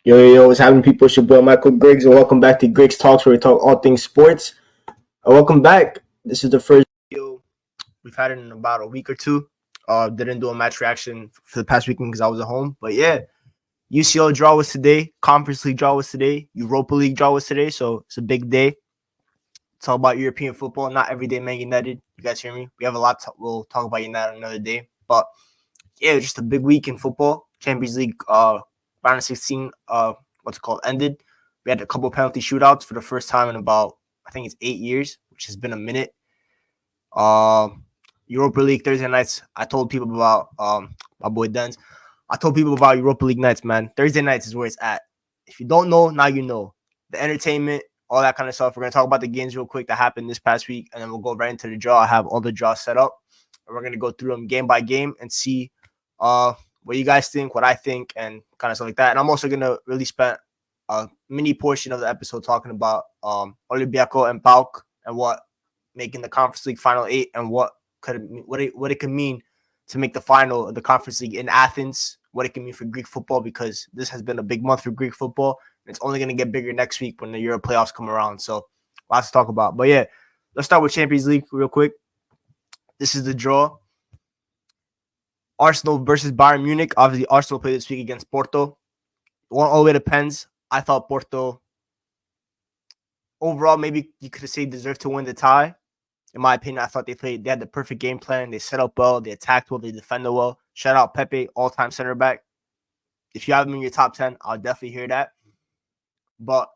Yo, what's happening, people? It's your boy Michael Griggs, and welcome back to Griggs Talks, where we talk all things sports. Welcome back. This is the first video we've had it in about a week or two. Didn't do a match reaction for the past weekend because I was at home. But yeah, UCL draw was today. Conference League draw was today. Europa League draw was today. So it's a big day. It's all about European football. Not every day, Man United. You guys hear me? We have a lot. We'll talk about United another day. But yeah, just a big week in football. Champions League. Round of 16, ended. We had a couple penalty shootouts for the first time in about, I think it's 8 years, which has been a minute. Europa League Thursday nights. I told people about my boy Denz. I told people about Europa League nights, man. Thursday nights is where it's at. If you don't know, now you know. The entertainment, all that kind of stuff. We're going to talk about the games real quick that happened this past week, and then we'll go right into the draw. I have all the draws set up, and we're going to go through them game by game and see what you guys think, what I think, and kind of stuff like that. And I'm also going to really spend a mini portion of the episode talking about Olympiacos and PAOK and what making the Conference League Final 8 and what it could mean to make the final of the Conference League in Athens, what it can mean for Greek football, because this has been a big month for Greek football. And it's only going to get bigger next week when the Euro playoffs come around. So lots to talk about. But yeah, let's start with Champions League real quick. This is the draw. Arsenal versus Bayern Munich. Obviously, Arsenal played this week against Porto. Won all the way to pens. I thought Porto, overall, maybe you could say deserved to win the tie. In my opinion, I thought they had the perfect game plan. They set up well. They attacked well. They defended well. Shout out Pepe, all-time center back. If you have him in your top 10, I'll definitely hear that. But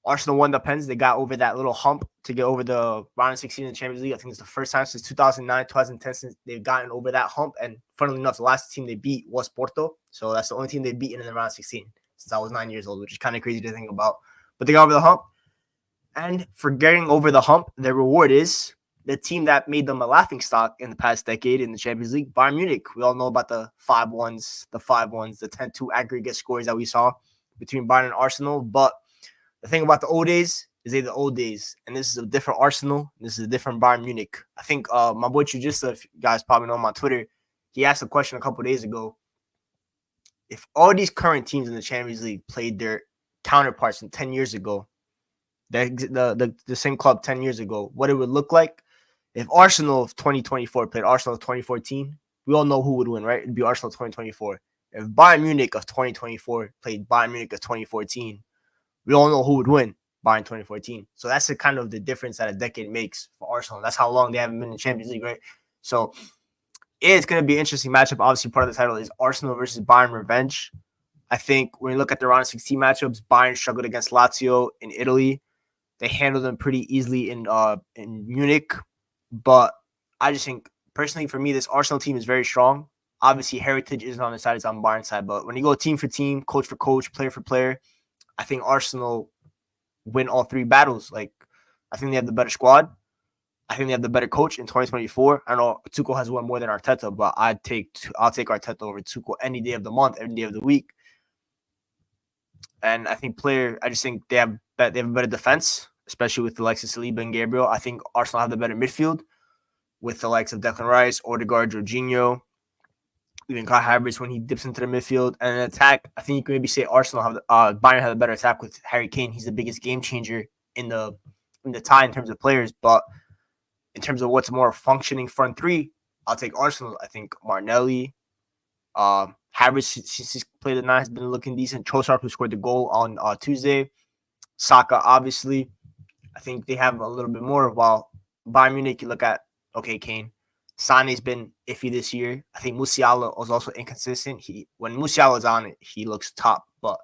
Arsenal won the pens. They got over that little hump to get over the round of 16 in the Champions League. I think it's the first time since 2009, 2010 since they've gotten over that hump. And funnily enough, the last team they beat was Porto. So that's the only team they've beaten in the round of 16 since I was 9 years old, which is kind of crazy to think about. But they got over the hump. And for getting over the hump, their reward is the team that made them a laughingstock in the past decade in the Champions League, Bayern Munich. We all know about the 5-1s, the 10-2 aggregate scores that we saw between Bayern and Arsenal. But the thing about the old days is they're the old days. And this is a different Arsenal. This is a different Bayern Munich. I think my boy Chujista, if you guys probably know him on Twitter, he asked a question a couple of days ago. If all these current teams in the Champions League played their counterparts from 10 years ago, the same club 10 years ago, what it would look like. If Arsenal of 2024 played Arsenal of 2014, we all know who would win, right? It'd be Arsenal of 2024. If Bayern Munich of 2024 played Bayern Munich of 2014, we all know who would win, Bayern 2014. So that's the kind of the difference that a decade makes for Arsenal. That's how long they haven't been in the Champions League, right? So it's going to be an interesting matchup. Obviously, part of the title is Arsenal versus Bayern revenge. I think when you look at the round of 16 matchups, Bayern struggled against Lazio in Italy. They handled them pretty easily in Munich. But I just think, personally, for me, this Arsenal team is very strong. Obviously, heritage isn't on the side, it's on Bayern's side. But when you go team for team, coach for coach, player for player, I think Arsenal win all three battles. Like, I think they have the better squad. I think they have the better coach in 2024. I know Tuchel has won more than Arteta, but I'll take Arteta over Tuchel any day of the month, any day of the week. And I think I just think they have a better defense, especially with the likes of Saliba and Gabriel. I think Arsenal have the better midfield with the likes of Declan Rice, Odegaard, Jorginho, even Kai Havertz when he dips into the midfield. And an attack, I think you can maybe say Bayern have a better attack with Harry Kane. He's the biggest game changer in the tie in terms of players. But in terms of what's more functioning front three, I'll take Arsenal. I think Martinelli, Havertz, since he's played the 9, has been looking decent. Trossard, who scored the goal on Tuesday. Saka, obviously. I think they have a little bit more. While Bayern Munich, you look at, Kane. Sane's been iffy this year. I think Musiala was also inconsistent. When Musiala's on it, he looks top, but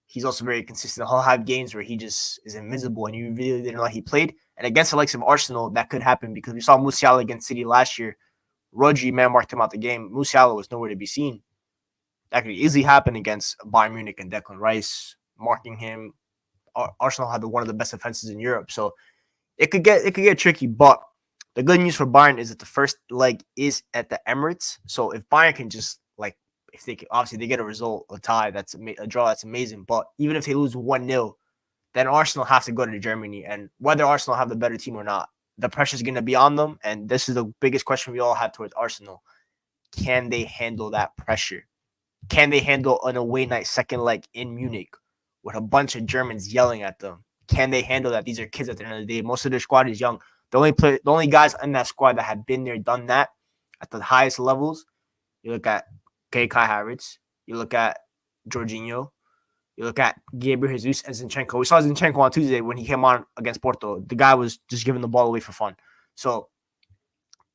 he's also very consistent. He'll have games where he just is invisible and you really didn't know he played. And against the likes of Arsenal, that could happen because we saw Musiala against City last year. Rodri man-marked him out the game. Musiala was nowhere to be seen. That could easily happen against Bayern Munich and Declan Rice, marking him. Arsenal had one of the best defenses in Europe. So it could get tricky, but the good news for Bayern is that the first leg is at the Emirates. So if Bayern can just if they can, obviously they get a result, a tie, that's a draw, that's amazing. But even if they lose 1-0, then Arsenal have to go to Germany. And whether Arsenal have the better team or not, the pressure is going to be on them. And this is the biggest question we all have towards Arsenal. Can they handle that pressure? Can they handle an away night second leg in Munich with a bunch of Germans yelling at them? Can they handle that? These are kids at the end of the day. Most of their squad is young. The only guys in that squad that have been there, done that at the highest levels. You look at Kai Havertz. You look at Jorginho. You look at Gabriel Jesus and Zinchenko. We saw Zinchenko on Tuesday when he came on against Porto. The guy was just giving the ball away for fun. So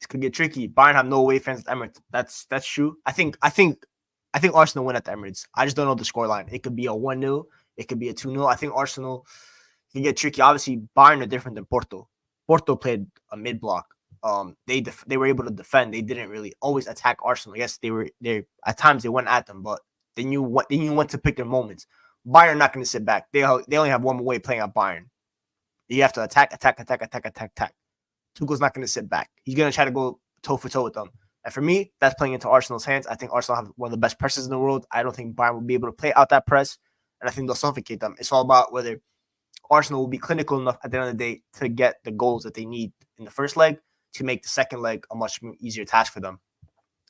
this could get tricky. Bayern have no away fans at Emirates. That's true. I think Arsenal win at the Emirates. I just don't know the scoreline. It could be a 1-0. It could be a 2-0. I think Arsenal can get tricky. Obviously, Bayern are different than Porto. Porto played a mid block. They were able to defend. They didn't really always attack Arsenal. Yes, they at times they went at them, but they knew when to pick their moments. Bayern are not going to sit back. They only have one way playing at Bayern. You have to attack. Tuchel's not going to sit back. He's going to try to go toe for toe with them. And for me, that's playing into Arsenal's hands. I think Arsenal have one of the best presses in the world. I don't think Bayern will be able to play out that press, and I think they'll suffocate them. It's all about whether Arsenal will be clinical enough at the end of the day to get the goals that they need in the first leg to make the second leg a much easier task for them.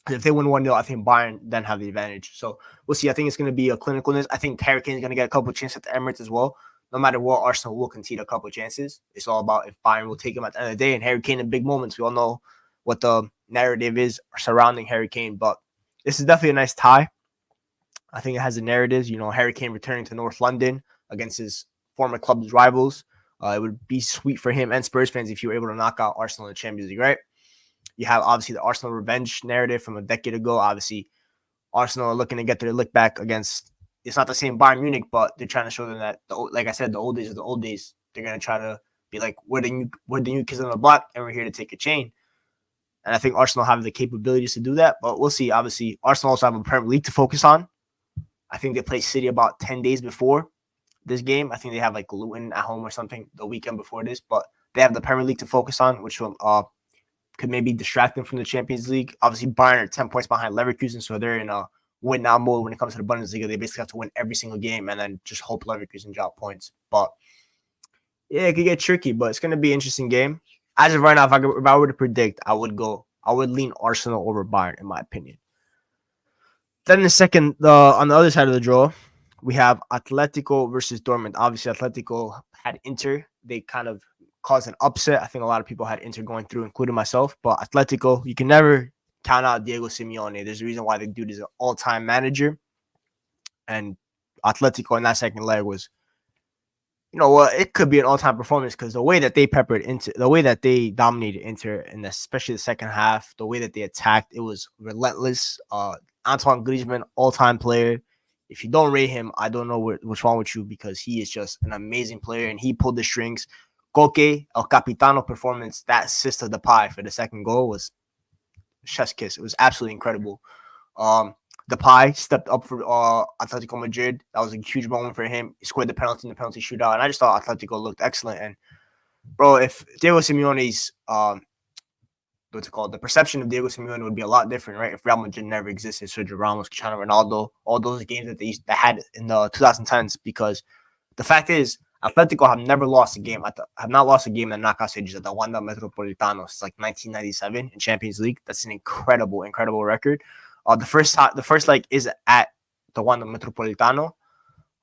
If they win 1-0, I think Bayern then have the advantage. So we'll see. I think it's going to be a clinicalness. I think Harry Kane is going to get a couple of chances at the Emirates as well. No matter what, Arsenal will concede a couple of chances. It's all about if Bayern will take him at the end of the day. And Harry Kane in big moments, we all know what the narrative is surrounding Harry Kane. But this is definitely a nice tie. I think it has the narratives. Harry Kane returning to North London against his former club's rivals. It would be sweet for him and Spurs fans if you were able to knock out Arsenal in the Champions League, right? You have obviously the Arsenal revenge narrative from a decade ago. Obviously, Arsenal are looking to get their lick back against. It's not the same Bayern Munich, but they're trying to show them that, like I said, the old days are the old days. They're gonna try to be like, we're the new kids on the block, and we're here to take a chain. And I think Arsenal have the capabilities to do that, but we'll see. Obviously, Arsenal also have a Premier League to focus on. I think they play City about 10 days before this game. I think they have like Luton at home or something the weekend before this, but they have the Premier League to focus on, which will could maybe distract them from the Champions League. Obviously, Bayern are 10 points behind Leverkusen, so they're in a win-now mode when it comes to the Bundesliga. They basically have to win every single game and then just hope Leverkusen drop points. But, yeah, it could get tricky, but it's going to be an interesting game. As of right now, if I were to predict, I would lean Arsenal over Bayern, in my opinion. Then in the second, on the other side of the draw, we have Atletico versus Dortmund. Obviously, Atletico had Inter. They kind of caused an upset. I think a lot of people had Inter going through, including myself. But Atletico, you can never count out Diego Simeone. There's a reason why the dude is an all-time manager. And Atletico in that second leg was, it could be an all-time performance because the way that they dominated Inter, and especially the second half, the way that they attacked, it was relentless. Antoine Griezmann, all-time player. If you don't rate him, I don't know what's wrong with you because he is just an amazing player and he pulled the strings. Koke, El Capitano performance, that assist of the pie for the second goal was chef's kiss. It was absolutely incredible. Depay stepped up for Atletico Madrid. That was a huge moment for him. He scored the penalty in the penalty shootout, and I just thought Atletico looked excellent. And, bro, if Diego Simeone's the perception of Diego Simeone would be a lot different, right? If Real Madrid never existed, Sergio Ramos, Cristiano Ronaldo, all those games that had in the 2010s, because the fact is, Atletico have never lost a game. Have not lost a game in the knockout stages at the Wanda Metropolitano since like 1997 in Champions League. That's an incredible record. The first leg is at the Wanda Metropolitano.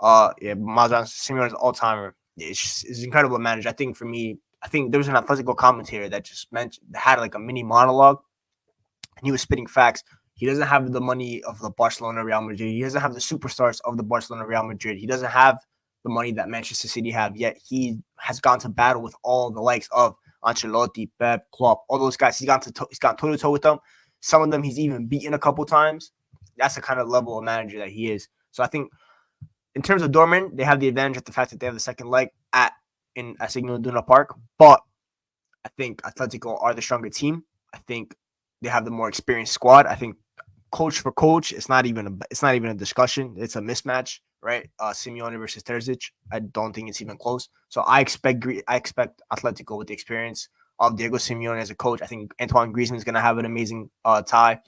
Mazan Simeone's all timer. It's incredible manager. I think for me, there was an Atletico commentator that just had like a mini monologue, and he was spitting facts. He doesn't have the money of the Barcelona, Real Madrid. He doesn't have the superstars of the Barcelona, Real Madrid. He doesn't have the money that Manchester City have, yet he has gone to battle with all the likes of Ancelotti, Pep, Klopp, all those guys. He's gone toe-to-toe with them. Some of them he's even beaten a couple times. That's the kind of level of manager that he is. So I think in terms of Dortmund, they have the advantage of the fact that they have the second leg at Signal Iduna Park. But I think Atletico are the stronger team. I think they have the more experienced squad. I think coach for coach, it's not even a discussion. It's a mismatch, right? Simeone versus Terzic. I don't think it's even close. So I expect Atletico with the experience of Diego Simeone as a coach. I think Antoine Griezmann is going to have an amazing tie.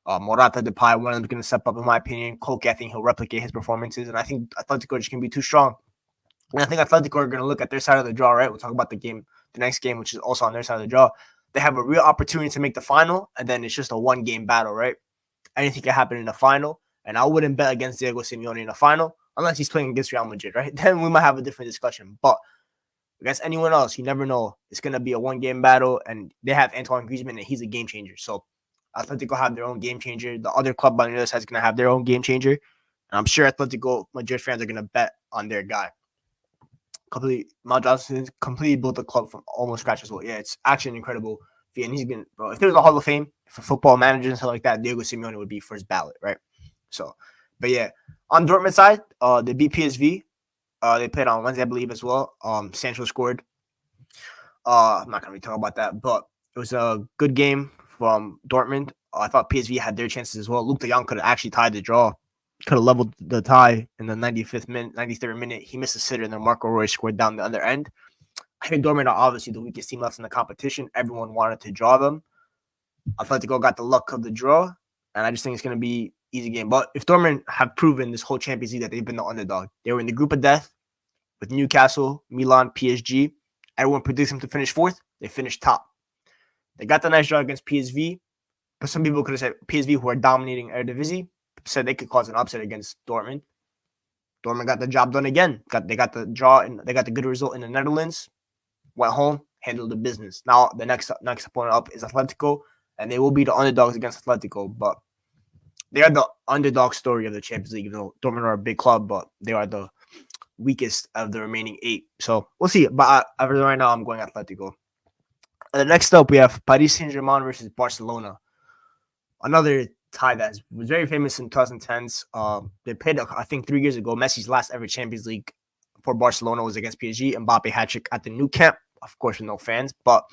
Morata, Depay, one of them is going to step up, in my opinion. Koke, I think he'll replicate his performances, and I think Atletico just can be too strong. And I think Atletico are going to look at their side of the draw, right? We'll talk about the next game, which is also on their side of the draw. They have a real opportunity to make the final, and then it's just a one-game battle, right? Anything can happen in the final. And I wouldn't bet against Diego Simeone in the final unless he's playing against Real Madrid, right? Then we might have a different discussion. But against anyone else, you never know. It's going to be a one-game battle, and they have Antoine Griezmann, and he's a game changer. So Atletico have their own game changer. The other club on the other side is going to have their own game changer. And I'm sure Atletico Madrid fans are going to bet on their guy. Mal Johnson completely built the club from almost scratch as well. Yeah, it's actually an incredible feat. And he's going to, bro, if there was a Hall of Fame for football managers and stuff like that, Diego Simeone would be first ballot, right? So, but yeah, on Dortmund side, they beat PSV. They played on Wednesday, I believe, as well. Sancho scored. I'm not going to be talking about that, but it was a good game from Dortmund. I thought PSV had their chances as well. Luke de Jong could have actually tied the draw, could have leveled the tie in the 95th minute, 93rd minute. He missed a sitter, and then Marco Reus scored down the other end. I think Dortmund are obviously the weakest team left in the competition. Everyone wanted to draw them. Atletico got the luck of the draw, and I just think it's going to be easy game. But if Dortmund have proven this whole Champions League that they've been the underdog, they were in the group of death with Newcastle, Milan, PSG. Everyone predicts them to finish fourth. They finished top. They got the nice draw against PSV, but some people could have said PSV, who are dominating Eredivisie, said they could cause an upset against Dortmund. Dortmund got the job done again. They got the draw, and they got the good result in the Netherlands. Went home, handled the business. Now the next opponent up is Atletico, and they will be the underdogs against Atletico, but they are the underdog story of the Champions League. Even though Dortmund are a big club, but they are the weakest of the remaining 8. So we'll see. But right now, I'm going Atletico. And the next up, we have Paris Saint-Germain versus Barcelona. Another tie that was very famous in 2010s. They played, I think, 3 years ago. Messi's last ever Champions League for Barcelona was against PSG. Mbappe hat-trick at the Nou Camp, of course, with no fans. But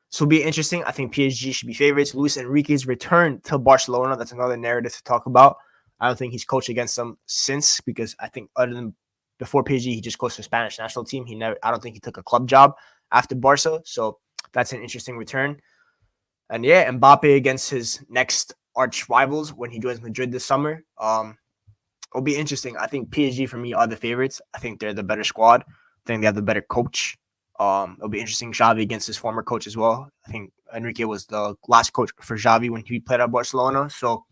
this will be interesting. I think PSG should be favorites. Luis Enrique's return to Barcelona. That's another narrative to talk about. I don't think he's coached against them since, because I think other than before PSG, he just coached the Spanish national team. I don't think he took a club job after Barca. So that's an interesting return. And yeah, Mbappe against his next arch rivals when he joins Madrid this summer. It'll be interesting. I think PSG, for me, are the favorites. I think they're the better squad. I think they have the better coach. It'll be interesting. Xavi against his former coach as well. I think Enrique was the last coach for Xavi when he played at Barcelona. So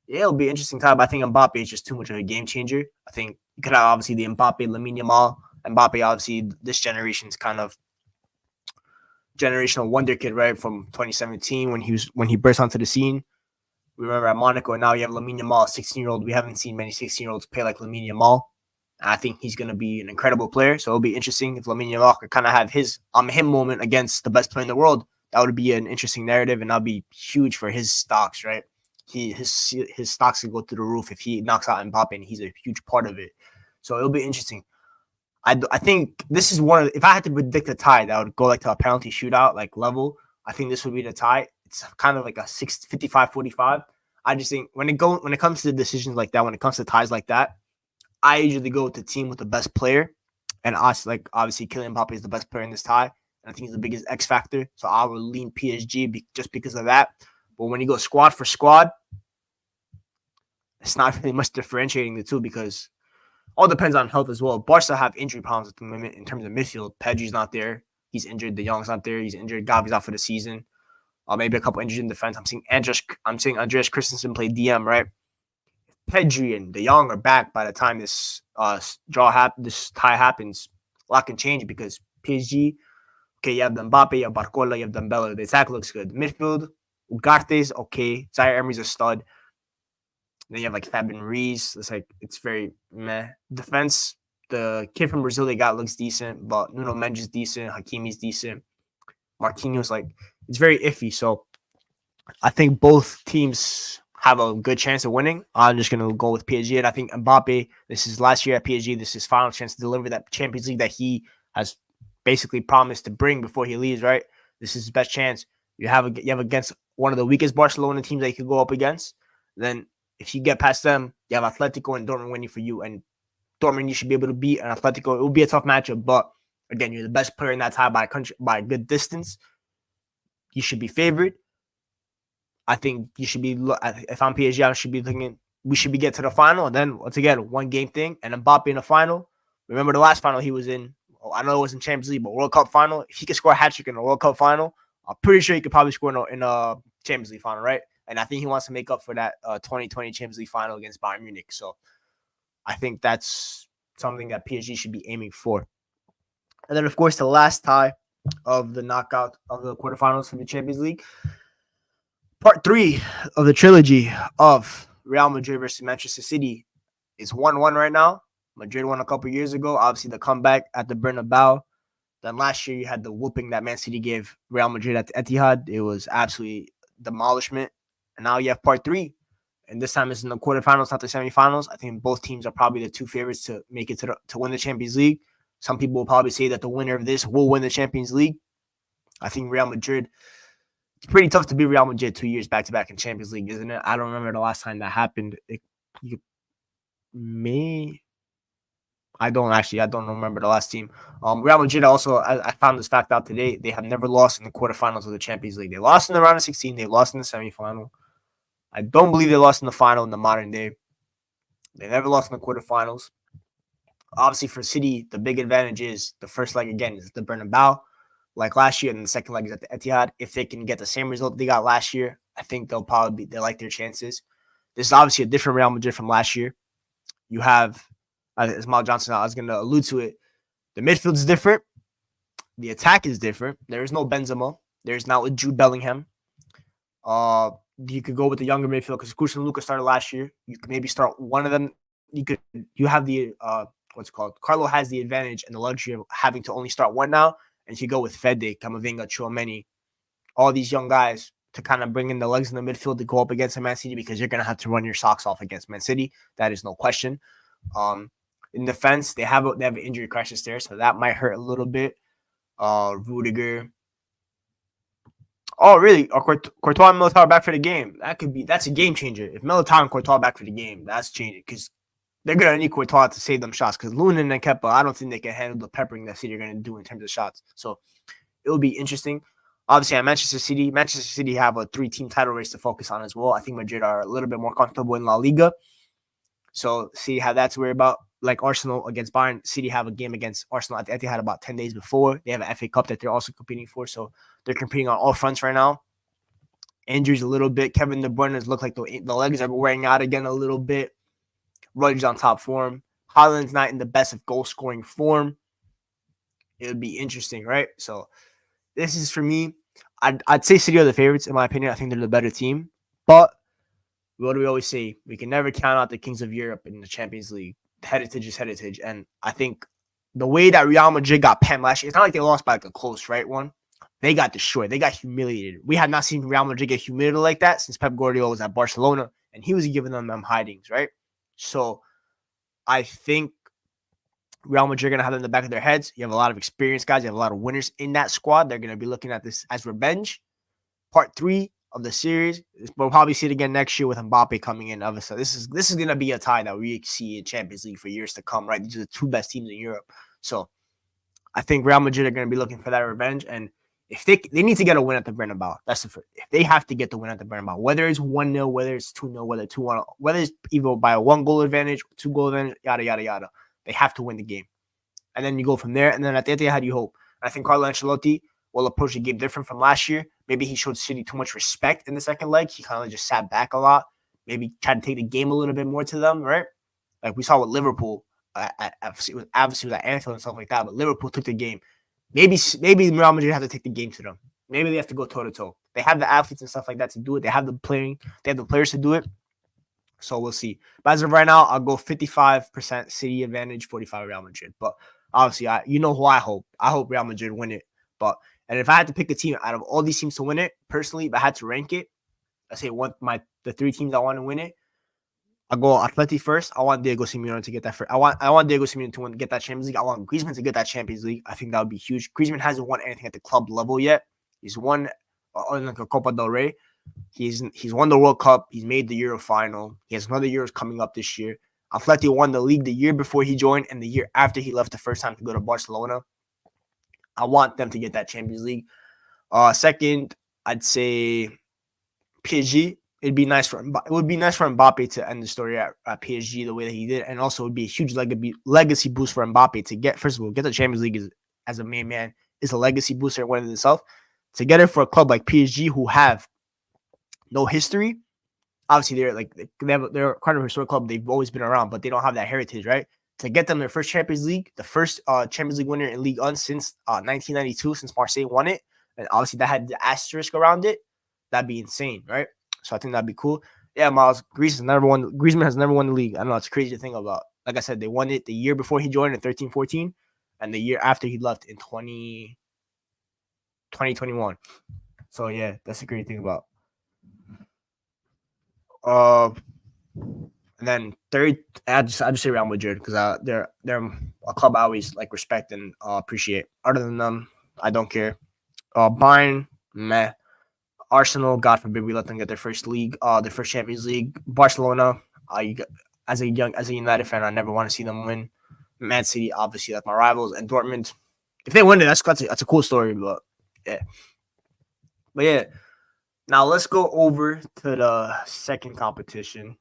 yeah, it'll be interesting time. But I think Mbappe is just too much of a game changer. I think you could have obviously the Mbappe, Lamine Yamal. Mbappe, obviously, this generation's kind of generational wonder kid, right? From 2017 when he burst onto the scene. We remember at Monaco, and now you have Lamine Yamal, 16-year-old. We haven't seen many 16-year-olds play like Lamine Yamal. And I think he's going to be an incredible player. So it'll be interesting if Lamine Yamal could kind of have his him moment against the best player in the world. That would be an interesting narrative, and that'll be huge for his stocks, right? His stocks could go through the roof if he knocks out Mbappe, and he's a huge part of it. So it'll be interesting. I think this is one of if I had to predict a tie that would go like to a penalty shootout like level, I think this would be the tie. It's kind of like a 55-45. I just think when it comes to decisions like that, when it comes to ties like that, I usually go with the team with the best player. And us, like obviously Kylian Mbappe is the best player in this tie. And I think he's the biggest X factor. So I will lean PSG just because of that. But when you go squad for squad, it's not really much differentiating the two because all depends on health as well. Barca have injury problems at the moment in terms of midfield. Pedri's not there. He's injured. De Jong's not there. He's injured. Gavi's out for the season. Maybe a couple injuries in defense. I'm seeing Andreas Christensen play DM, right? Pedri and De Jong are back by the time this tie happens. A lot can change because PSG, okay, you have Mbappe, you have Barcola, you have Dembele. The attack looks good. Midfield, Ugarte's okay. Zaire Emery's a stud. Then you have like Fabian Ruiz. It's very meh. Defense, the kid from Brazil they got looks decent, but Nuno Mendes is decent. Hakimi's decent. Marquinhos, it's very iffy. So I think both teams have a good chance of winning. I'm just going to go with PSG. And I think Mbappe, this is last year at PSG. This is his final chance to deliver that Champions League that he has basically promised to bring before he leaves, right? This is his best chance. You have against one of the weakest Barcelona teams that you could go up against. Then if you get past them, you have Atletico and Dortmund waiting for you. And Dortmund, you should be able to beat. And Atletico, it will be a tough matchup. But again, you're the best player in that tie by a good distance. You should be favored. I think you should be. If I'm PSG, I should be thinking we should be get to the final. And then once again, one game thing. And Mbappe in the final. Remember the last final he was in. I know it wasn't Champions League, but World Cup final. If he could score a hat trick in the World Cup final, I'm pretty sure he could probably score in a Champions League final, right? And I think he wants to make up for that 2020 Champions League final against Bayern Munich. So I think that's something that PSG should be aiming for. And then, of course, the last tie of the knockout of the quarterfinals for the Champions League. Part 3 of the trilogy of Real Madrid versus Manchester City is 1-1 right now. Madrid won a couple years ago. Obviously, the comeback at the Bernabeu. Then last year, you had the whooping that Man City gave Real Madrid at the Etihad. It was absolutely demolishment. And now you have part 3. And this time it's in the quarterfinals, not the semifinals. I think both teams are probably the two favorites to make it to win the Champions League. Some people will probably say that the winner of this will win the Champions League. I think Real Madrid, it's pretty tough to beat Real Madrid 2 years back-to-back in Champions League, isn't it? I don't remember the last time that happened. I don't remember the last team. Real Madrid also, I found this fact out today, they have never lost in the quarterfinals of the Champions League. They lost in the round of 16. They lost in the semifinal. I don't believe they lost in the final in the modern day. They never lost in the quarterfinals. Obviously, for City, the big advantage is the first leg, again, is the Bernabeu, like last year, and the second leg is at the Etihad. If they can get the same result they got last year, I think they like their chances. This is obviously a different Real Madrid from last year. You have, as Mal Johnson, I was going to allude to it, the midfield is different. The attack is different. There is no Benzema. There's not with Jude Bellingham. You could go with the younger midfield because Kush and Lucas started last year. You could maybe start one of them. You have the Carlo has the advantage and the luxury of having to only start one now, and you go with Fede, Camavinga, Tchouameni, all these young guys to kind of bring in the legs in the midfield to go up against Man City because you're gonna have to run your socks off against Man City. That is no question. In defense, they have an injury crisis there, so that might hurt a little bit. Rudiger. Oh, really? Or Courtois and Militao back for the game. That's a game changer. If Militao and Courtois back for the game, that's changing because they're going to need Courtois to save them shots because Lunin and Kepa, I don't think they can handle the peppering that City are going to do in terms of shots. So it will be interesting. Obviously, at Manchester City have a 3-team title race to focus on as well. I think Madrid are a little bit more comfortable in La Liga. So see how that's worried about. Like Arsenal against Bayern, City have a game against Arsenal at the Etihad about 10 days before. They have an FA Cup that they're also competing for. So they're competing on all fronts right now. Injuries a little bit. Kevin De Bruyne's look like the legs are wearing out again a little bit. Rodri's on top form. Haaland's not in the best of goal-scoring form. It would be interesting, right? So this is, for me, I'd say City are the favorites, in my opinion. I think they're the better team. But what do we always say? We can never count out the kings of Europe in the Champions League. Heritage is heritage. And I think the way that Real Madrid got panned last year, it's not like they lost by like a close, right, one. They got destroyed. They got humiliated. We had not seen Real Madrid get humiliated like that since Pep Guardiola was at Barcelona, and he was giving them hidings, right? So I think Real Madrid are going to have them in the back of their heads. You have a lot of experienced guys. You have a lot of winners in that squad. They're going to be looking at this as revenge. Part 3 of the series. We'll probably see it again next year with Mbappe coming in. Obviously, this is going to be a tie that we see in Champions League for years to come, right? These are the 2 best teams in Europe. So I think Real Madrid are going to be looking for that revenge. And if they need to get a win at the Bernabeu, that's the first. If they have to get the win at the Bernabeu, whether it's 1-0, whether it's 2-0, whether 2-1, whether it's either by a 1-goal advantage, 2-goal advantage, yada, yada, yada, they have to win the game. And then you go from there. And then at the end, how do you hope? I think Carlo Ancelotti will approach the game different from last year. Maybe he showed City too much respect in the second leg. He kind of just sat back a lot. Maybe tried to take the game a little bit more to them, right? Like we saw with Liverpool. Obviously, it was at Anfield and stuff like that. But Liverpool took the game. Maybe Real Madrid have to take the game to them. Maybe they have to go toe-to-toe. They have the athletes and stuff like that to do it. They have the players to do it. So we'll see. But as of right now, I'll go 55% City advantage, 45 Real Madrid. But obviously, you know who I hope. I hope Real Madrid win it. And if I had to pick a team out of all these teams to win it, personally, if I had to rank it, I say the 3 teams I want to win it. I'll go Atleti first. I want Diego Simeone to get that first. I want Diego Simeone to get that Champions League. I want Griezmann to get that Champions League. I think that would be huge. Griezmann hasn't won anything at the club level yet. He's won like a Copa del Rey. He's won the World Cup. He's made the Euro final. He has another Euros coming up this year. Atleti won the league the year before he joined and the year after he left the first time to go to Barcelona. I want them to get that Champions League. Second, I'd say PSG. It would be nice for Mbappe to end the story at PSG the way that he did, and also it would be a huge legacy boost for Mbappe to get. First of all, get the Champions League as a main man is a legacy booster in itself. To get it for a club like PSG, who have no history. Obviously, they're kind of a historic club. They've always been around, but they don't have that heritage, right? To get them their first Champions League, the first Champions League winner in Ligue 1 since 1992, since Marseille won it, and obviously that had the asterisk around it. That'd be insane, right? So I think that'd be cool. Yeah, Miles, Griezmann has never won the league. I know it's crazy to think about. Like I said, they won it the year before he joined in 13-14, and the year after he left in 2021. So yeah, that's a great thing about. And then third, I just say Real Madrid because they're a club I always like respect and appreciate. Other than them, I don't care. Bayern, meh. Arsenal, God forbid we let them get their first Champions League. Barcelona, as a United fan, I never want to see them win. Man City, obviously, that's my rivals, and Dortmund. If they win it, that's a cool story. But yeah. Now let's go over to the second competition.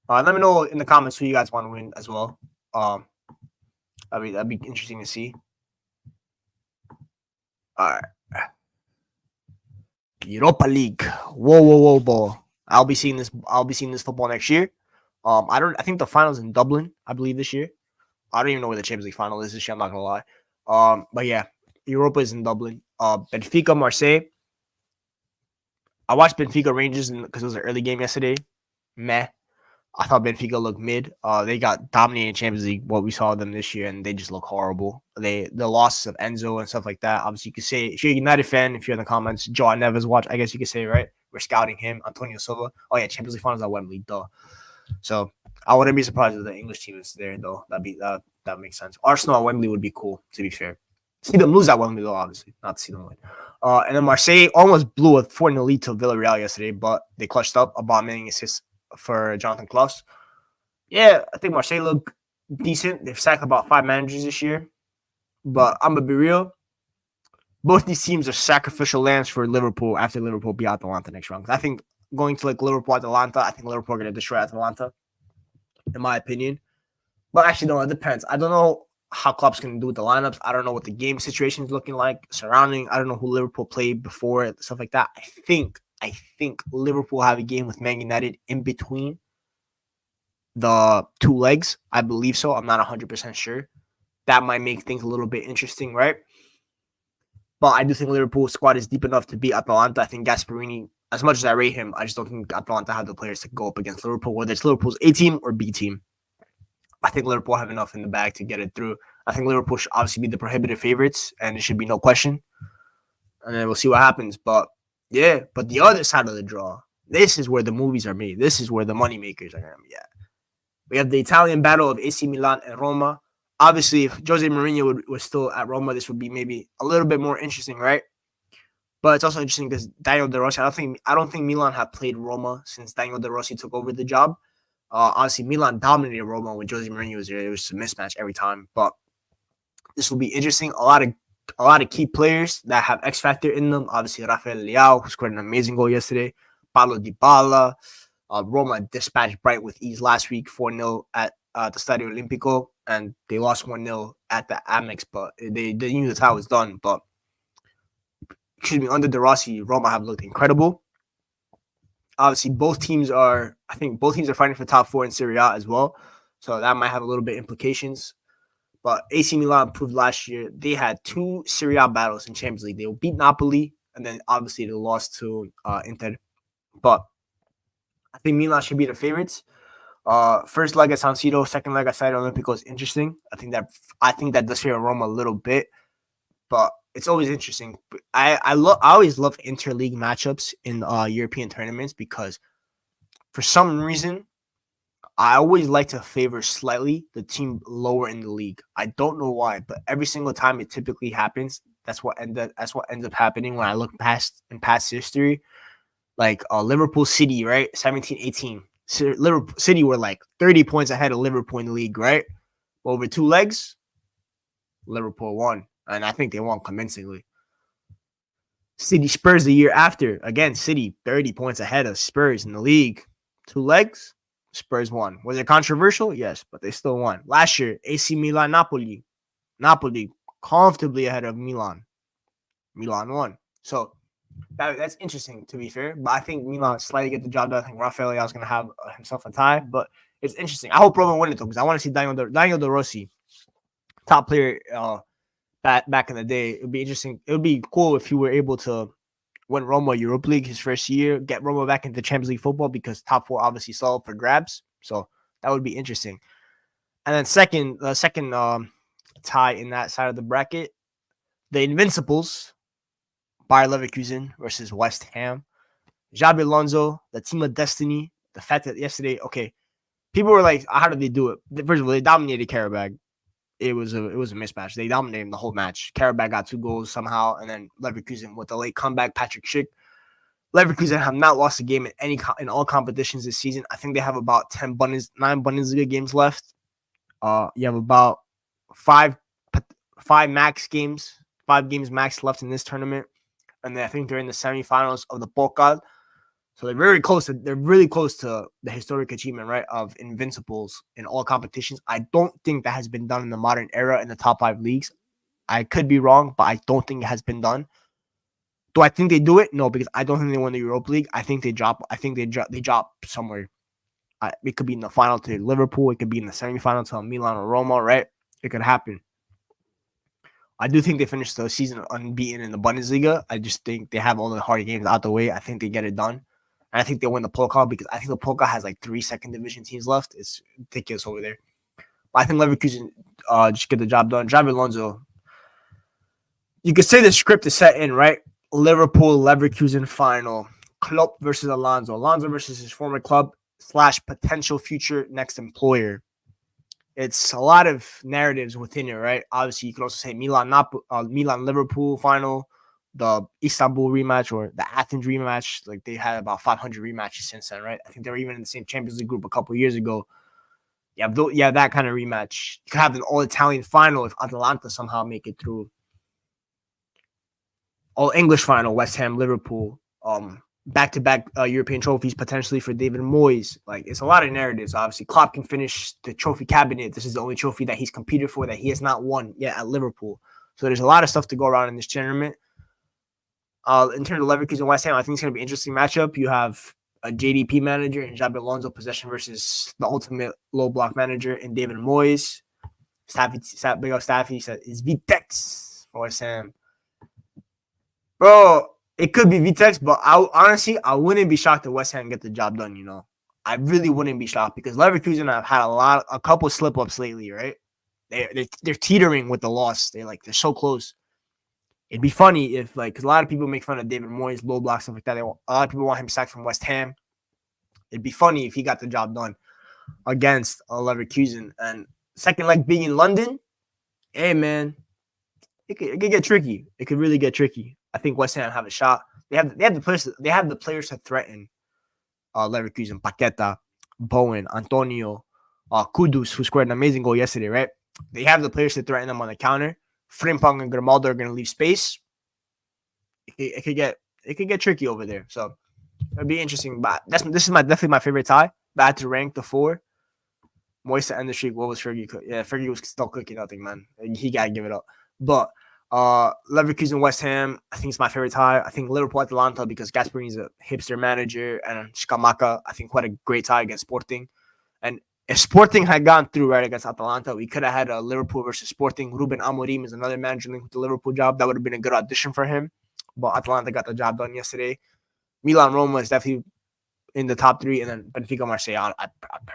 Let me know in the comments who you guys want to win as well. That'd be interesting to see. All right. Europa League. Whoa, ball. I'll be seeing this football next year. I think the final's in Dublin, I believe, this year. I don't even know where the Champions League final is this year, I'm not gonna lie. But yeah, Europa is in Dublin. Benfica, Marseille. I watched Benfica Rangers because it was an early game yesterday. Meh. I thought Benfica looked mid. They got dominated in Champions League, what we saw them this year, and they just look horrible. The losses of Enzo and stuff like that. Obviously, you could say, if you're a United fan, if you're in the comments, Joao Neves watch, I guess you could say, right? We're scouting him. Antonio Silva. Oh, yeah, Champions League finals at Wembley, duh. So I wouldn't be surprised if the English team is there, though. That makes sense. Arsenal at Wembley would be cool, to be fair. See them lose at Wembley, though, obviously. Not to see them win. And then Marseille almost blew a 4-0 lead to Villarreal yesterday, but they clutched up. A bomb-winning assist for Jonathan Klaus. Yeah, I think Marseille look decent. They've sacked about 5 managers this year. But I'm going to be real. Both these teams are sacrificial lambs for Liverpool after Liverpool beat Atalanta next round. I think going to Liverpool Atalanta, I think Liverpool are going to destroy Atalanta, in my opinion. But actually, no, it depends. I don't know how Klopp's going to do with the lineups. I don't know what the game situation is looking like surrounding. I don't know who Liverpool played before, stuff like that. I think Liverpool have a game with Man United in between the 2 legs. I believe so. I'm not 100% sure. That might make things a little bit interesting, right? But I do think Liverpool's squad is deep enough to beat Atalanta. I think Gasperini, as much as I rate him, I just don't think Atalanta have the players to go up against Liverpool, whether it's Liverpool's A team or B team. I think Liverpool have enough in the bag to get it through. I think Liverpool should obviously be the prohibitive favorites, and it should be no question. And then we'll see what happens. But yeah, but the other side of the draw, this is where the movies are made. This is where the money makers are going to be at. We have the Italian battle of AC Milan and Roma. Obviously, if Jose Mourinho was still at Roma, this would be maybe a little bit more interesting, right? But it's also interesting because Daniel De Rossi, I don't think Milan have played Roma since Daniel De Rossi took over the job. Honestly, Milan dominated Roma when Jose Mourinho was there. It was a mismatch every time. But this will be interesting. A lot of key players that have X factor in them. Obviously, Rafael Leao, who scored an amazing goal yesterday. Paulo Dybala. Roma dispatched Bright with ease last week, 4-0 at the Stadio Olimpico, and they lost 1-0 at the Amex, but they knew that's how it was done. But under De Rossi, Roma have looked incredible. Obviously, both teams are fighting for top 4 in Serie A as well, so that might have a little bit implications. But AC Milan proved last year they had 2 Serie A battles in Champions League. They will beat Napoli, and then obviously they lost to Inter. But I think Milan should be the favorites. First leg at San Siro, second leg at Stadio Olimpico is interesting. I think that does favor Roma a little bit, but it's always interesting. I always love interleague matchups in European tournaments because for some reason I always like to favor slightly the team lower in the league. I don't know why, but every single time it typically happens. That's what ends up happening when I look past history. Like Liverpool City, right? 17-18. Liverpool City were like 30 points ahead of Liverpool in the league, right? Over 2 legs, Liverpool won. And I think they won convincingly. City Spurs the year after. Again, City 30 points ahead of Spurs in the league. 2 legs, Spurs won. Was it controversial? Yes, but they still won. Last year, AC Milan Napoli. Napoli comfortably ahead of Milan. Milan won. So That's interesting, to be fair. But I think Milan slightly get the job done. I think Rafael is going to have himself a tie. But it's interesting. I hope Roma win it, though, because I want to see Daniel De Rossi, top player back in the day. It would be interesting. It would be cool if he were able to win Roma Europa League his first year, get Roma back into Champions League football, because top four obviously still up for grabs. So that would be interesting. And then second tie in that side of the bracket, the Invincibles, Bayer Leverkusen versus West Ham. Xabi Alonso, the team of destiny. The fact that yesterday, okay, people were like, how did they do it? First of all, they dominated Karabag. It was a mismatch. They dominated the whole match. Karabag got 2 goals somehow, and then Leverkusen with the late comeback, Patrick Schick. Leverkusen have not lost a game in all competitions this season. I think they have about 9 Bundesliga games left. You have about 5 games max left in this tournament, and then I think they're in the semifinals of the Pokal. So they're really close to the historic achievement, right, of invincibles in all competitions. I don't think that has been done in the modern era in the top 5 leagues. I could be wrong, but I don't think it has been done. Do I think they do it? No, because I don't think they win the Europa League. I think they drop. They drop somewhere. It could be in the final to Liverpool. It could be in the semifinal to Milan or Roma, right? It could happen. I do think they finished the season unbeaten in the Bundesliga. I just think they have all the hard games out the way. I think they get it done. And I think they win the Pokal, because I think the Pokal has like 3 second division teams left. It's ridiculous over there. But I think Leverkusen just get the job done. Xabi Alonso, you could say the script is set in, right? Liverpool, Leverkusen final. Klopp versus Alonso. Alonso versus his former club / potential future next employer. It's a lot of narratives within it, right? Obviously, you could also say Milan-Liverpool final, the Istanbul rematch, or the Athens rematch. Like, they had about 500 rematches since then, right? I think they were even in the same Champions League group a couple years ago. You have that kind of rematch. You could have an all-Italian final if Atalanta somehow make it through. All-English final, West Ham, Liverpool. Back-to-back European trophies potentially for David Moyes. Like, it's a lot of narratives. Obviously, Klopp can finish the trophy cabinet. This is the only trophy that he's competed for that he has not won yet at Liverpool. So there's a lot of stuff to go around in this tournament. In terms of Leverkusen and West Ham, I think it's going to be an interesting matchup. You have a JDP manager and Xabi Alonso possession versus the ultimate low block manager in David Moyes. Big up Staffy said, "Is Vitex for West Ham." Bro, it could be Vitex, but I wouldn't be shocked if West Ham get the job done, you know. I really wouldn't be shocked, because Leverkusen have had a couple slip-ups lately, right? They're teetering with the loss. They're so close. It'd be funny if, because a lot of people make fun of David Moyes, low block, stuff like that. A lot of people want him sacked from West Ham. It'd be funny if he got the job done against Leverkusen. And second leg being in London, hey, man, it could get tricky. It could really get tricky. I think West Ham have a shot. They have the players to threaten Leverkusen. Paqueta, Bowen, Antonio, Kudus, who scored an amazing goal yesterday, right? They have the players to threaten them on the counter. Frimpong and Grimaldo are going to leave space. It could get tricky over there. So it'll be interesting. But this is definitely my favorite tie. But I had to rank the 4. Moist to end the streak. What was Fergie? Yeah, Fergie was still cooking nothing, man. He got to give it up. But Leverkusen, West Ham, I think it's my favorite tie. I think Liverpool, Atalanta, because Gasperini is a hipster manager, and Scamacca, I think, what a great tie against Sporting. And if Sporting had gone through right against Atalanta, we could have had a Liverpool versus Sporting. Ruben Amorim is another manager linked with the Liverpool job. That would have been a good audition for him. But Atalanta got the job done yesterday. Milan Roma is definitely in the top 3, and then Benfica Marseille,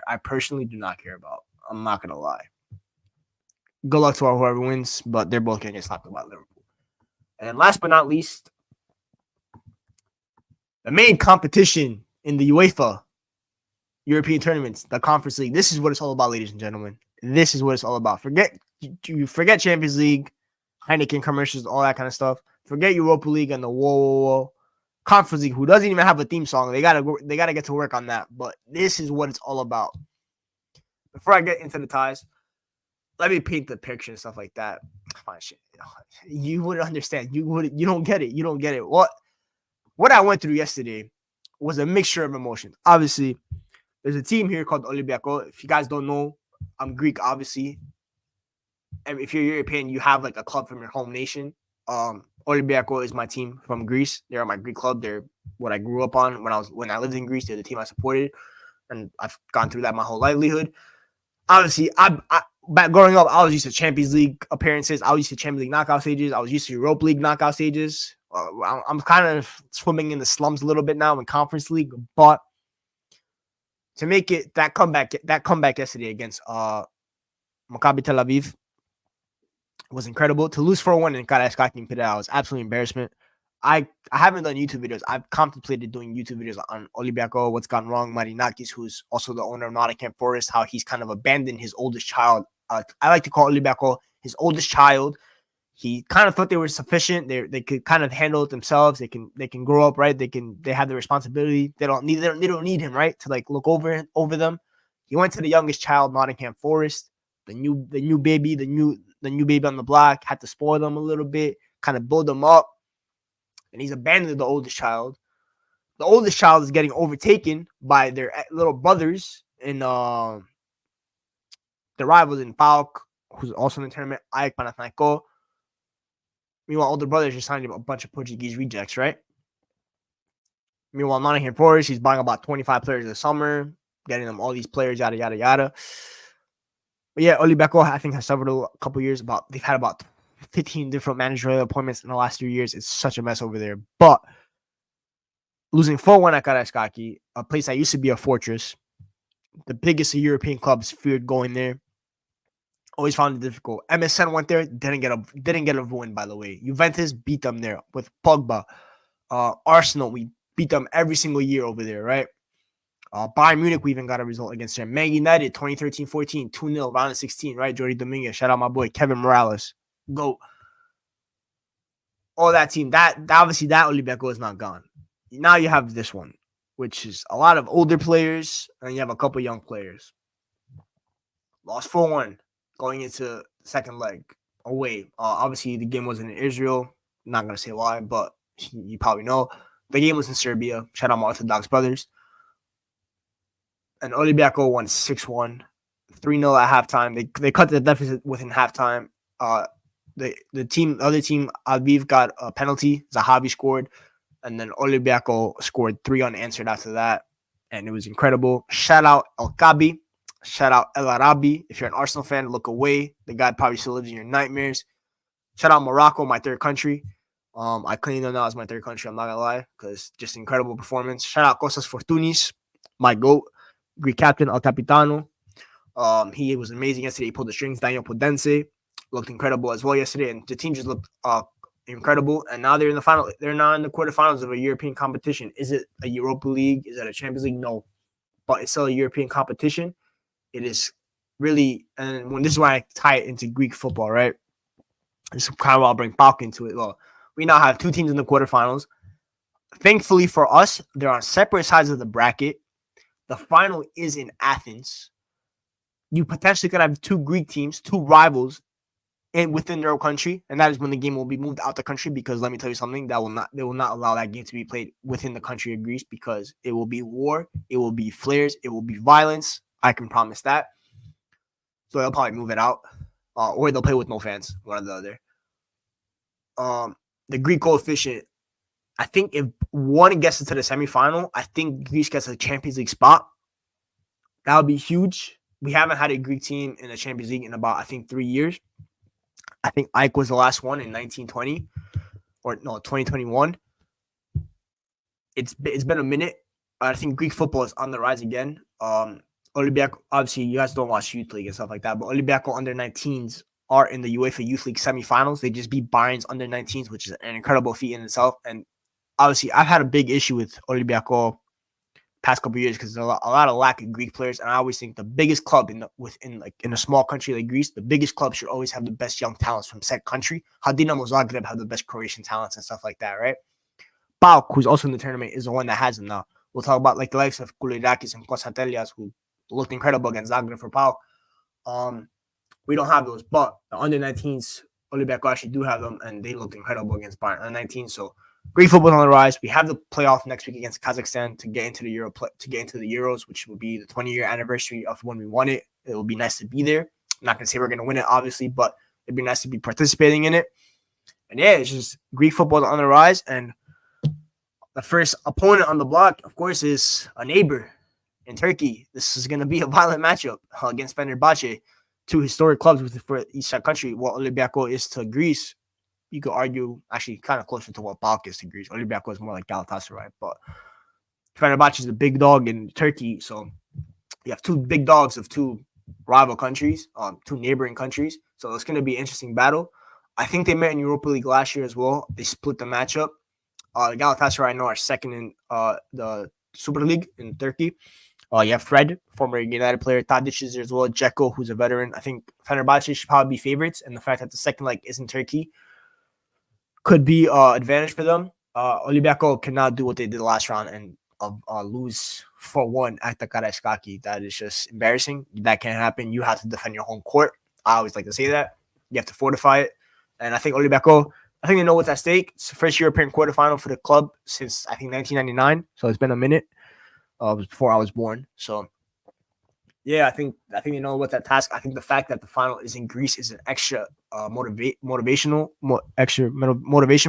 I personally do not care about. I'm not going to lie. Good luck to whoever wins, but they're both going to get slapped by Liverpool. And last but not least, the main competition in the UEFA European tournaments, the Conference League. This is what it's all about, ladies and gentlemen. This is what it's all about. Forget Champions League, Heineken commercials, all that kind of stuff. Forget Europa League and the whoa. Conference League, who doesn't even have a theme song. They gotta get to work on that. But this is what it's all about. Before I get into the ties, let me paint the picture and stuff like that. Fine shit. You wouldn't understand. You don't get it. You don't get it. What I went through yesterday was a mixture of emotions. Obviously, there's a team here called Olympiacos. If you guys don't know, I'm Greek, obviously. And if you're European, you have like a club from your home nation. Olympiacos is my team from Greece. They're my Greek club. They're what I grew up on when I lived in Greece. They're the team I supported, and I've gone through that my whole livelihood. Obviously, I back growing up, I was used to Champions League appearances. I was used to Champions League knockout stages. I was used to Europa League knockout stages. I'm kind of swimming in the slums a little bit now in Conference League, but to make it that comeback yesterday against Maccabi Tel Aviv was incredible. To lose 4-1 in Karaiskaki and Pidal was absolutely embarrassment. I haven't done YouTube videos. I've contemplated doing YouTube videos on Olympiacos, what's gone wrong, Marinakis, who's also the owner of Nottingham Forest, how he's kind of abandoned his oldest child. I like to call Olympiacos his oldest child. He kind of thought they were sufficient. They could kind of handle it themselves. They can grow up, right? They have the responsibility. They don't need him, right, to like look over them. He went to the youngest child, Nottingham Forest, the new baby on the block. Had to spoil them a little bit, kind of build them up. And he's abandoned the oldest child. The oldest child is getting overtaken by their little brothers in the rivals in PAOK, who's also in the tournament, AEK Panathinaiko. Meanwhile, older brothers just signed a bunch of Portuguese rejects, right? Meanwhile, Nottingham Forest, he's buying about 25 players this summer, getting them all these players, yada, yada, yada. But yeah, Olympiacos, I think, has suffered a couple years. They've had about 15 different managerial appointments in the last 3 years. It's such a mess over there. But losing 4-1 at Karaiskaki, a place that used to be a fortress, the biggest of European clubs feared going there. Always found it difficult. MSN went there, didn't get a win, by the way. Juventus beat them there with Pogba. Arsenal, we beat them every single year over there, right? Bayern Munich, we even got a result against them. Man United, 2013-14, 2-0, round of 16, right? Jordi Dominguez, shout out my boy, Kevin Morales. Go. All that team, that obviously that Olympiacos is not gone. Now you have this one, which is a lot of older players, and you have a couple young players. Lost 4-1 going into the second leg away. Obviously, the game was in Israel. I'm not going to say why, but you probably know. The game was in Serbia. Shout out my Orthodox brothers. And Olympiacos won 6-1, 3-0 at halftime. They cut the deficit within halftime. The other team, Aviv, got a penalty. Zahavi scored. And then Olympiacos scored 3 unanswered after that. And it was incredible. Shout out El Kabi. Shout out El Arabi. If you're an Arsenal fan, look away. The guy probably still lives in your nightmares. Shout out Morocco, my third country. I claim them now as my third country. I'm not going to lie, because just incredible performance. Shout out Kostas Fortounis, my GOAT, Greek captain, El Capitano. He was amazing yesterday. He pulled the strings. Daniel Podense looked incredible as well yesterday. And the team just looked incredible. And now they're in the final. They're now in the quarterfinals of a European competition. Is it a Europa League? Is it a Champions League? No. But it's still a European competition. It is really, and when this is why I tie it into Greek football, right? This is kind of why I'll bring PAOK into it. Well, we now have 2 teams in the quarterfinals. Thankfully for us, they're on separate sides of the bracket. The final is in Athens. You potentially could have 2 Greek teams, 2 rivals within their country, and that is when the game will be moved out the country, because let me tell you something, they will not allow that game to be played within the country of Greece, because it will be war, it will be flares, it will be violence. I can promise that. So they'll probably move it out, or they'll play with no fans, one or the other. The Greek coefficient, I think if one gets into the semifinal, I think Greece gets a Champions League spot. That would be huge. We haven't had a Greek team in the Champions League in about, I think, 3 years. I think AEK was the last one in 1920 or no, 2021. It's been a minute. I think Greek football is on the rise again. Olympiacos, obviously, you guys don't watch Youth League and stuff like that, but Olympiacos under 19s are in the UEFA Youth League semifinals. They just beat Bayern's under 19s, which is an incredible feat in itself. And obviously, I've had a big issue with Olympiacos past couple of years because there's a lot of lack of Greek players, and I always think the biggest club in a small country like Greece, the biggest club should always have the best young talents from said country. How Dinamo Zagreb have the best Croatian talents and stuff like that, right? PAOK, who's also in the tournament, is the one that has them now. We'll talk about like the likes of Koulirakis and Konstantelias, who looked incredible against Zagreb for PAOK. We don't have those, but the under 19s, Olympiacos actually do have them, and they looked incredible against Bayern under 19. So Greek football on the rise. We have the playoff next week against Kazakhstan to get into the Euros, which will be the 20-year anniversary of when we won it. It will be nice to be there. I'm not gonna say we're gonna win it, obviously, but it'd be nice to be participating in it. And yeah, it's just Greek football on the rise. And the first opponent on the block, of course, is a neighbor in Turkey. This is going to be a violent matchup against Fenerbahce, two historic clubs for each country. What Olympiacos is to Greece, you could argue actually kind of closer to what PAOK is to Greece. Olympiacos is more like Galatasaray, but Fenerbahce is a big dog in Turkey. So you have two big dogs of two rival countries, two neighboring countries. So it's going to be an interesting battle. I think they met in Europa League last year as well. They split the matchup. Galatasaray, I know, are second in the Super League in Turkey. You have Fred, former United player. Tadic is there as well. Dzeko, who's a veteran. I think Fenerbahce should probably be favorites. And the fact that the second leg is in Turkey could be advantage for them. Olympiacos cannot do what they did last round and lose 4-1 at the Karaiskaki. That is just embarrassing. That can't happen. You have to defend your home court. I always like to say that. You have to fortify it. And I think Olympiacos, I think they know what's at stake. It's the first European quarterfinal for the club since, I think, 1999. So it's been a minute. It was before I was born. So, yeah, I think they know what's at task. I think the fact that the final is in Greece is an extra motivation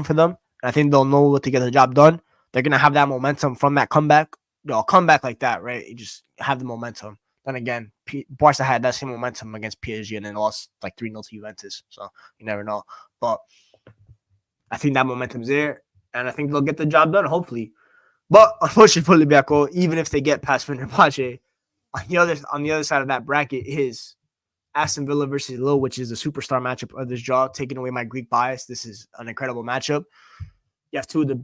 for them. And I think they'll know what to get the job done. They're going to have that momentum from that comeback. They'll come back like that, right? You just have the momentum. Then again, Barca had that same momentum against PSG and then lost like 3-0 to Juventus. So you never know. But I think that momentum's there. And I think they'll get the job done, hopefully. But unfortunately for Olympiacos, even if they get past Fenerbahce, on the other side of that bracket is Aston Villa versus Lille, which is the superstar matchup of this draw. Taking away my Greek bias, this is an incredible matchup. You have two of the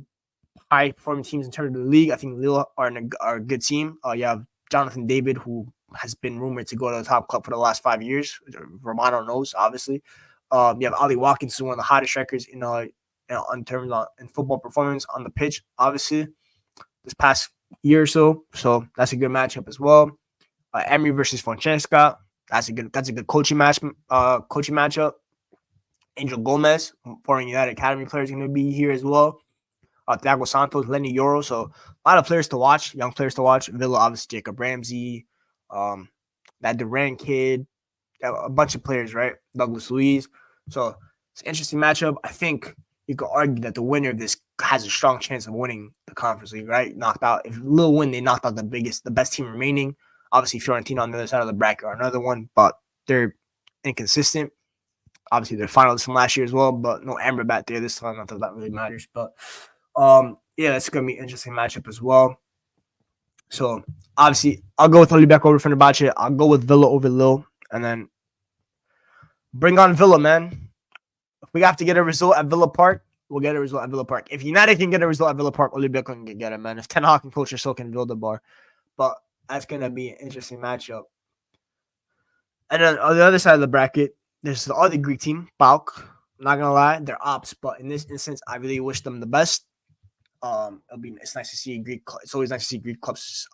high-performing teams in terms of the league. I think Lille are a good team. You have Jonathan David, who has been rumored to go to the top club for the last 5 years. Romano knows, obviously. You have Ali Watkins, who's one of the hottest strikers in terms of in football performance on the pitch, obviously, this past year or so. So that's a good matchup as well. Emery versus Francesca. That's a good coaching matchup. Angel Gomez, former United Academy player, is going to be here as well. Thiago Santos, Lenny Yoro. So a lot of players to watch, young players to watch. Villa, obviously, Jacob Ramsey, that Duran kid, a bunch of players, right? Douglas Luiz. So it's an interesting matchup. I think you could argue that the winner of this has a strong chance of winning the Conference League, right? Knocked out. If Lille win, they knocked out the best team remaining. Obviously, Fiorentina on the other side of the bracket are another one, but they're inconsistent. Obviously, they're finalists from last year as well, but no Amrabat there this time. Not that that really matters, but yeah, it's gonna be an interesting matchup as well. So obviously, I'll go with Olympiacos over Fenerbahce. I'll go with Villa over Lille, and then bring on Villa, man. If we have to get a result at Villa Park, we'll get a result at Villa Park. If United can get a result at Villa Park, Olympiacos can get it, man. If Ten Hag can coach, so can Vilda-Bar. But that's gonna be an interesting matchup. And then on the other side of the bracket, there's the other Greek team, PAOK. I'm not gonna lie, they're ops, but in this instance, I really wish them the best. It's nice to see Greek. It's always nice to see Greek clubs.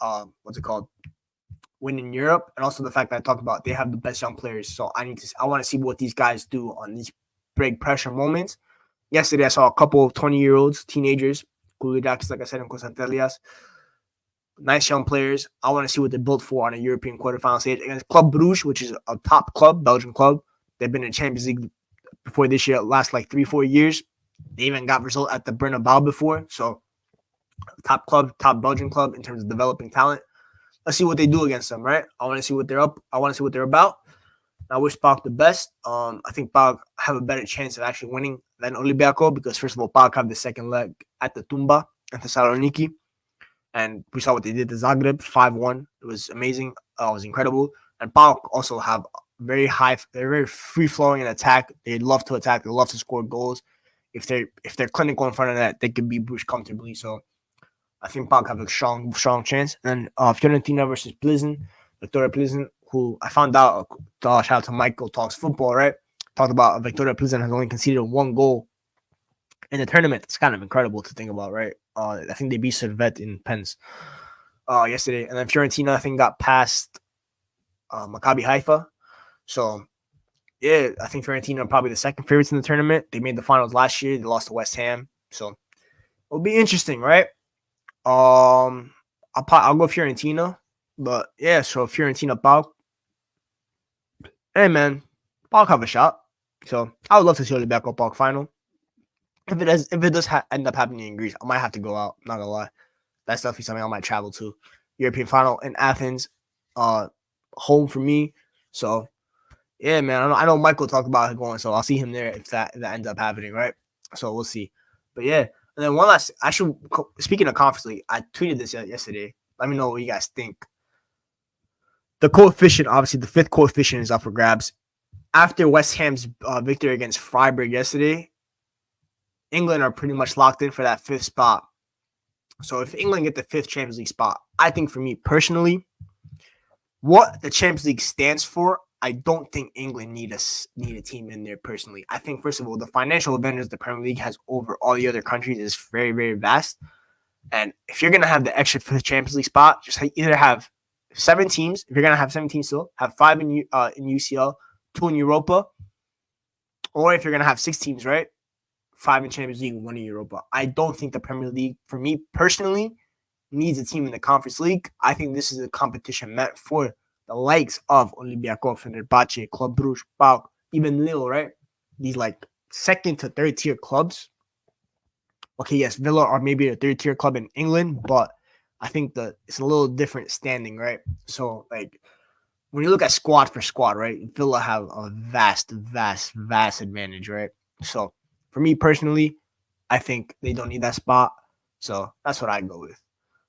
Win in Europe, and also the fact that I talked about they have the best young players. So I want to see what these guys do on these big pressure moments. Yesterday, I saw a couple of 20-year-olds, teenagers, Koulidakis, like I said, and Konstantelias. Nice young players. I want to see what they're built for on a European quarterfinal stage against Club Brugge, which is a top club, Belgian club. They've been in Champions League before this year, last like 3-4 years. They even got result at the Bernabeu before. So top club, top Belgian club in terms of developing talent. Let's see what they do against them, right? I want to see what they're up. I want to see what they're about. I wish PAOK the best. I think PAOK have a better chance of actually winning than Olympiacos because, first of all, PAOK have the second leg at the Tumba at Thessaloniki. And we saw what they did to Zagreb, 5-1. It was amazing. It was incredible. And PAOK also have they're very free-flowing in attack. They love to attack. They love to score goals. If they're clinical in front of that, they can beat Bruges comfortably. So I think PAOK have a strong chance. And Fiorentina versus Plzen, Victoria Plzen, who I found out, shout out to Michael Talks Football, right? Talked about Victoria Plzen has only conceded 1 goal in the tournament. It's kind of incredible to think about, right? I think they beat Servette in pens yesterday. And then Fiorentina, I think, got past Maccabi Haifa. So, yeah, I think Fiorentina are probably the second favorites in the tournament. They made the finals last year. They lost to West Ham. So, it'll be interesting, right? I'll go Fiorentina. But, yeah, so Fiorentina, PAOK. Hey, man, PAOK have a shot. So, I would love to see Olympiacos PAOK final. if it does end up happening in Greece, I might have to go out. Not gonna lie, that's definitely something I might travel to. European final in Athens, uh, home for me. So yeah, man. I know Michael talked about going, so I'll see him there if that ends up happening, right? So we'll see. But yeah, and then one last. Actually, speaking of Conference League, I tweeted this yesterday. Let me know what you guys think. The coefficient, obviously, the fifth coefficient is up for grabs. After West Ham's victory against Freiburg yesterday, England are pretty much locked in for that fifth spot. So if England get the fifth Champions League spot, I think for me personally, what the Champions League stands for, I don't think England need a team in there personally. I think first of all, the financial advantage the Premier League has over all the other countries is very, very vast. And if you're gonna have the extra fifth Champions League spot, just either have 7 teams. If you're gonna have 7 teams still, have 5 in UCL, 2 in Europa, or if you're gonna have 6 teams, right? 5 in Champions League, 1 in Europa. I don't think the Premier League, for me personally, needs a team in the Conference League. I think this is a competition meant for the likes of Olympiacos, Fenerbahce, Club Brugge, PAOK, even Lille, right? These like second to third tier clubs. Okay, yes, Villa are maybe a third tier club in England, but I think that it's a little different standing, right? So like when you look at squad for squad, right? Villa have a vast advantage, right? So for me personally, I think they don't need that spot. So that's what I go with.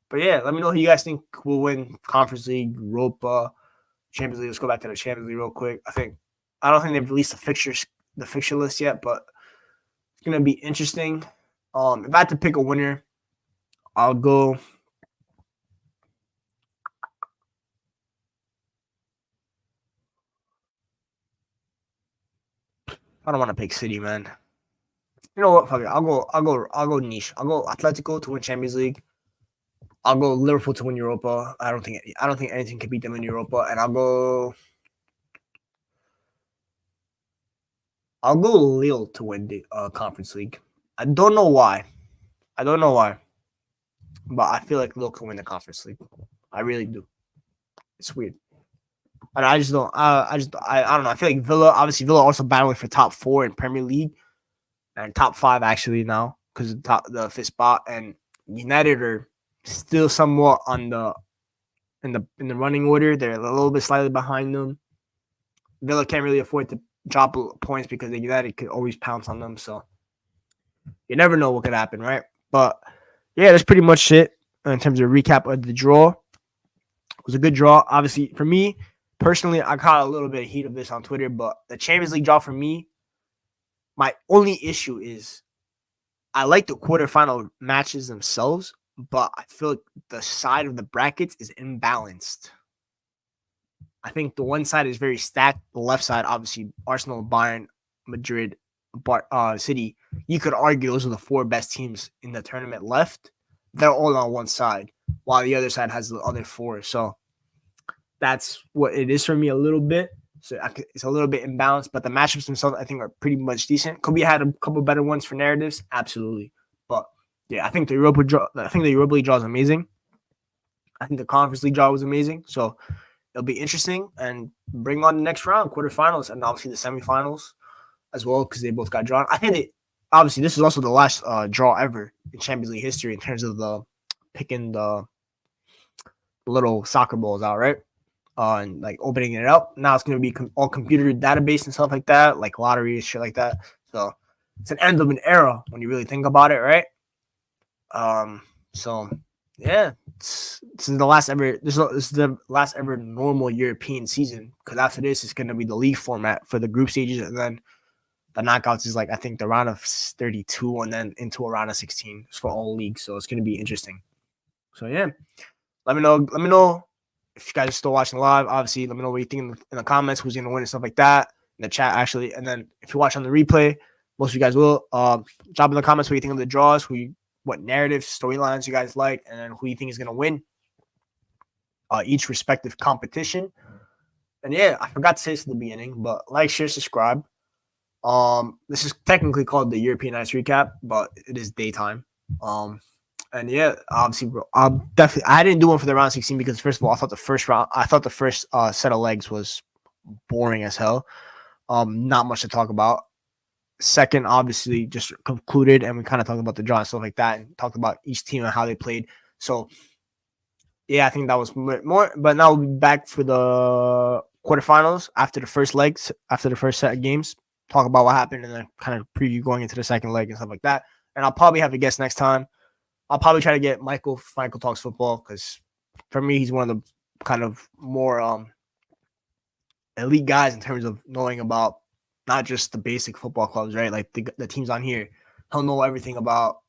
But yeah, let me know who you guys think will win Conference League, Europa, Champions League. Let's go back to the Champions League real quick. I don't think they've released the fixture list yet, but it's gonna be interesting. If I had to pick a winner, I'll go. I don't want to pick City, man. You know what? Fuck it. I'll go niche. I'll go Atletico to win Champions League. I'll go Liverpool to win Europa. I don't think anything can beat them in Europa, and I'll go Lille to win the Conference League. I don't know why. But I feel like Lille can win the Conference League. I really do. It's weird. And I just don't. I don't know. I feel like Villa also battling for top 4 in Premier League and top 5 actually now because of the fifth spot, and United are still somewhat on the in the running order. They're a little bit slightly behind them. Villa can't really afford to drop points because the United could always pounce on them. So you never know what could happen, right? But yeah, that's pretty much it in terms of recap of the draw. It was a good draw. Obviously, for me personally, I caught a little bit of heat of this on Twitter, but the Champions League draw for me, my only issue is I like the quarterfinal matches themselves, but I feel like the side of the brackets is imbalanced. I think the one side is very stacked. The left side, obviously, Arsenal, Bayern, Madrid, City. You could argue those are the 4 best teams in the tournament left. They're all on one side, while the other side has the other 4. So that's what it is for me a little bit. So it's a little bit imbalanced, but the matchups themselves, I think, are pretty much decent. Could we had a couple better ones for narratives? Absolutely. But yeah, I think the Europa League draw is amazing. I think the Conference League draw was amazing. So it'll be interesting, and bring on the next round, quarterfinals, and obviously the semifinals as well, because they both got drawn. I think obviously this is also the last draw ever in Champions League history in terms of the picking the little soccer balls out, right? And like opening it up. Now it's going to be all computer database and stuff like that, like lottery and shit like that. So it's an end of an era when you really think about it, right? So yeah, this is the last ever. This is the last ever normal European season, because after this, it's going to be the league format for the group stages, and then the knockouts is like I think the round of 32, and then into a round of 16 for all leagues. So it's going to be interesting. So yeah, let me know. Let me know if you guys are still watching live. Obviously, let me know what you think in the comments. Who's going to win and stuff like that in the chat actually. And then if you watch on the replay, most of you guys will drop in the comments what you think of the draws, what narratives, storylines you guys like, and then who you think is going to win each respective competition. And yeah, I forgot to say this at the beginning, but like, share, subscribe. This is technically called the European Nights Recap, but it is daytime. And yeah, obviously, bro, I didn't do one for the round 16 because first of all, I thought the first set of legs was boring as hell. Not much to talk about. second obviously just concluded, and we kind of talked about the draw and stuff like that, and talked about each team and how they played. So yeah, I think that was more. But now we'll be back for the quarterfinals after the first legs, after the first set of games. Talk about what happened and then kind of preview going into the second leg and stuff like that. And I'll probably have a guest next time. I'll probably try to get Michael Talks Football, because for me, he's one of the kind of more elite guys in terms of knowing about not just the basic football clubs, right? Like the teams on here. He'll know everything about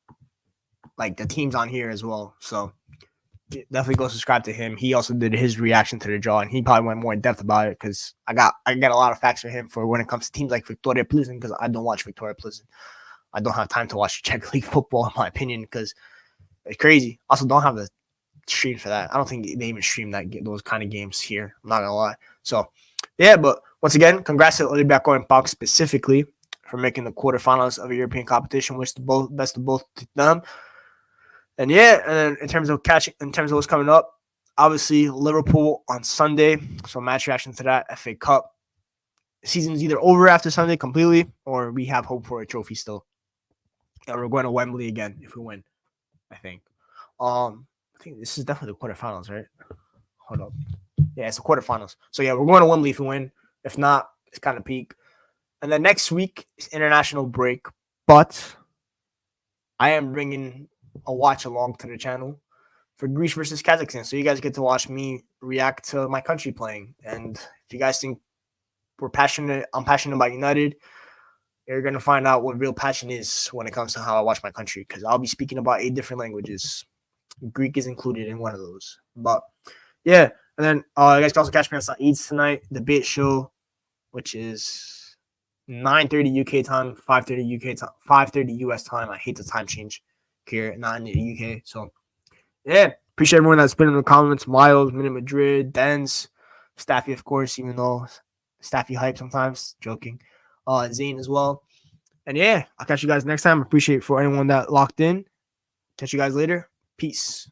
like the teams on here as well. So definitely go subscribe to him. He also did his reaction to the draw, and he probably went more in depth about it, because I got a lot of facts for him for when it comes to teams like Victoria Plzen, because I don't watch Victoria Plzen. I don't have time to watch Czech League football, in my opinion, because it's crazy. Also, don't have the stream for that. I don't think they even stream those kind of games here. I'm not gonna lie. So, yeah, but once again, congrats to Europa and Conference specifically for making the quarterfinals of a European competition. Wish the best of both to them. And yeah, and then in terms of what's coming up, obviously Liverpool on Sunday. So match reaction to that FA Cup. Season's either over after Sunday completely, or we have hope for a trophy still. And we're going to Wembley again if we win, I think. I think this is definitely the quarterfinals, right? Hold up. Yeah, it's the quarterfinals. So yeah, we're going to Wembley if we win. If not, it's kind of peak. And then next week is international break, but I am bringing a watch along to the channel for Greece versus Kazakhstan. So you guys get to watch me react to my country playing. And if you guys think I'm passionate about United, you're going to find out what real passion is when it comes to how I watch my country, because I'll be speaking about 8 different languages. Greek is included in one of those. But yeah, and then you guys can also catch me on Saeed's tonight debate show, which is 9:30 UK time, 5:30 UK time, 5:30 US time. I hate the time change here, not in the UK. So yeah, appreciate everyone that's been in the comments. Miles, Minute Madrid, Dens, Staffy, of course, even though Staffy hype sometimes, joking. Zane as well. And yeah, I'll catch you guys next time. Appreciate for anyone that locked in. Catch you guys later. Peace.